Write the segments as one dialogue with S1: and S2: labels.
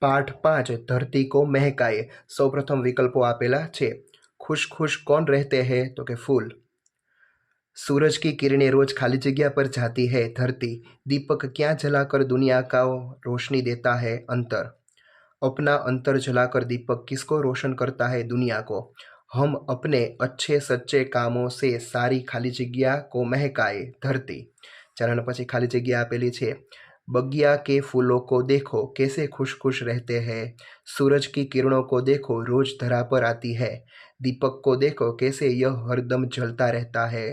S1: पाठ 5 धरती को महकाए। सौप्रथम विकल्पों आपेला छे। खुश खुश कौन रहते हैं तो के फूल। सूरज की किरणें रोज खाली जगह पर जाती है धरती। दीपक क्या जलाकर दुनिया का रोशनी देता है अंतर। अपना अंतर जलाकर दीपक किसको रोशन करता है दुनिया को। हम अपने अच्छे सच्चे कामों से सारी खाली जगह को महकाए धरती। चरण પછી खाली जगह आपेली छे। बगिया के फूलों को देखो कैसे खुश खुश रहते हैं। सूरज की किरणों को देखो रोज धरा पर आती है। दीपक को देखो कैसे यह हरदम जलता रहता है।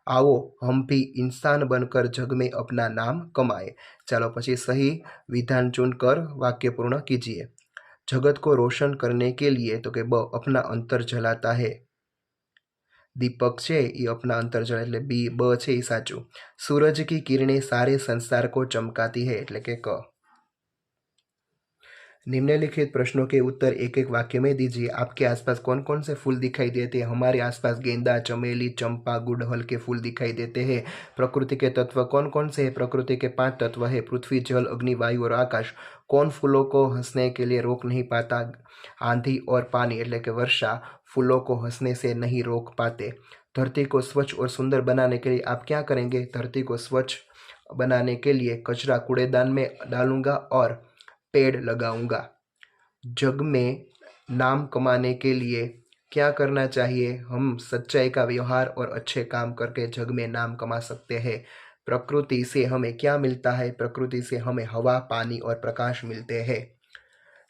S1: आओ हम भी इंसान बनकर जग में अपना नाम कमाए। चलो પછી सही विधान चुनकर वाक्य पूर्ण कीजिए। जगत को रोशन करने के लिए तो के ब अपना अंतर जलाता है। दीपक छे ये अपना अंतर जला એટલે बी ब छे ये साचું। सूरज की किरणें सारे संसार को चमकाती है એટલે કે क। निम्नलिखित प्रश्नों के उत्तर एक एक वाक्य में दीजिए। आपके आसपास कौन कौन से फूल दिखाई देते हैं। हमारे आसपास गेंदा, चमेली, चंपा, गुड़हल के फूल दिखाई देते हैं। प्रकृति के तत्व कौन कौन से हैं। प्रकृति के 5 तत्व है पृथ्वी, जल, अग्नि, वायु और आकाश। कौन फूलों को हंसने के लिए रोक नहीं पाता। आंधी और पानी એટલે કે वर्षा फूलों को हंसने से नहीं रोक पाते। धरती को स्वच्छ और सुंदर बनाने के लिए आप क्या करेंगे। धरती को स्वच्छ बनाने के लिए कचरा कूड़ेदान में डालूंगा और पेड़ लगाऊंगा। जग में नाम कमाने के लिए क्या करना चाहिए। हम सच्चाई का व्यवहार और अच्छे काम करके जग में नाम कमा सकते हैं। प्रकृति से हमें क्या मिलता है। प्रकृति से हमें हवा, पानी और प्रकाश मिलते हैं।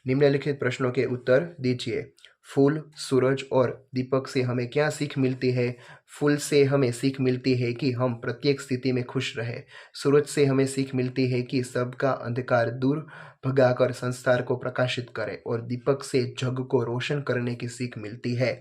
S1: निम्नलिखित प्रश्नों के उत्तर दीजिए। फूल, सूरज और दीपक से हमें क्या सीख मिलती है। फूल से हमें सीख मिलती है कि हम प्रत्येक स्थिति में खुश रहें। सूरज से हमें सीख मिलती है कि सबका अंधकार दूर भगाकर संसार को प्रकाशित करें। और दीपक से जग को रोशन करने की सीख मिलती है।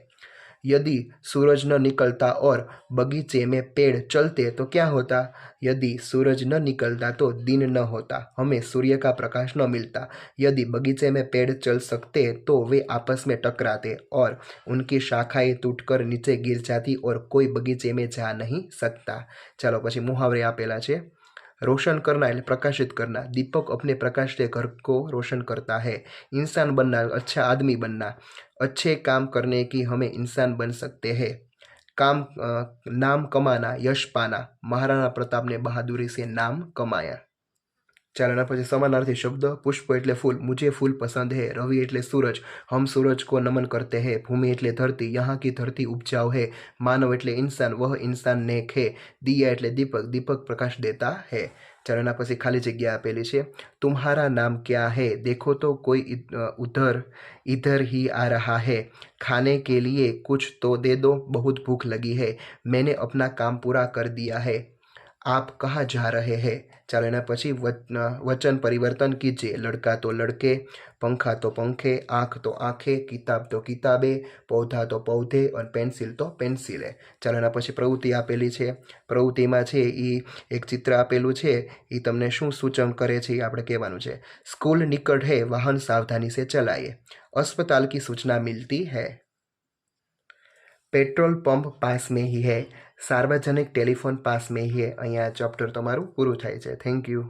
S1: यदि सूरज न निकलता और बगीचे में पेड़ चलते तो क्या होता। यदि सूरज न निकलता तो दिन न होता, हमें सूर्य का प्रकाश न मिलता। यदि बगीचे में पेड़ चल सकते तो वे आपस में टकराते और उनकी शाखाएं टूटकर नीचे गिर जाती और कोई बगीचे में जा नहीं सकता। चलो પછી मुहावरे आपेला छे। रोशन करना એટલે प्रकाशित करना। दीपक अपने प्रकाश से घर को रोशन करता है। इंसान बनना, अच्छा आदमी बनना। अच्छे काम करने की हमें इंसान बन सकते हैं। नाम कमाना, यश पाना। महाराणा प्रताप ने बहादुरी से नाम कमाया। ચાલો પછી સમાનાर्थी शब्द। पुष्प એટલે फूल, मुझे फूल पसंद है। रवि એટલે सूरज, हम सूरज को नमन करते हैं। भूमि એટલે धरती, यहाँ की धरती उपजाऊ है। मानव એટલે इंसान, वह इंसान नेक है। दिया એટલે दीपक, दीपक प्रकाश देता है। ચાલો પછી खाली जगह आपेली છે। तुम्हारा नाम क्या है। देखो तो कोई उधर इधर ही आ रहा है। खाने के लिए कुछ तो दे दो, बहुत भूख लगी है। मैंने अपना काम पूरा कर दिया है। आप कहाँ जा रहे हैं। ચાલો એના પછી वचन परिवर्तन कीजिए। लड़का तो लड़के, पंखा तो पंखे, आँख तो आँखें, किताब तो किताबे, पौधा तो पौधे और पेन्सिल तो पेन्सिले। ચાલો એના પછી પ્રવૃત્તિ આપેલી છે। પ્રવૃત્તિમાં છે એ એક ચિત્ર આપેલું છે, એ તમને શું સૂચન કરે છે એ આપણે કહેવાનું છે। સ્કૂલ નિકટ है, वाहन सावधानी से चलाइए। अस्पताल की सूचना मिलती है। पेट्रोल पंप पास में ही है। सार्वजनिक टेलिफोन पास में ही है। અહીંયા ચેપ્ટર તમારું પૂરું થાય છે। Thank you.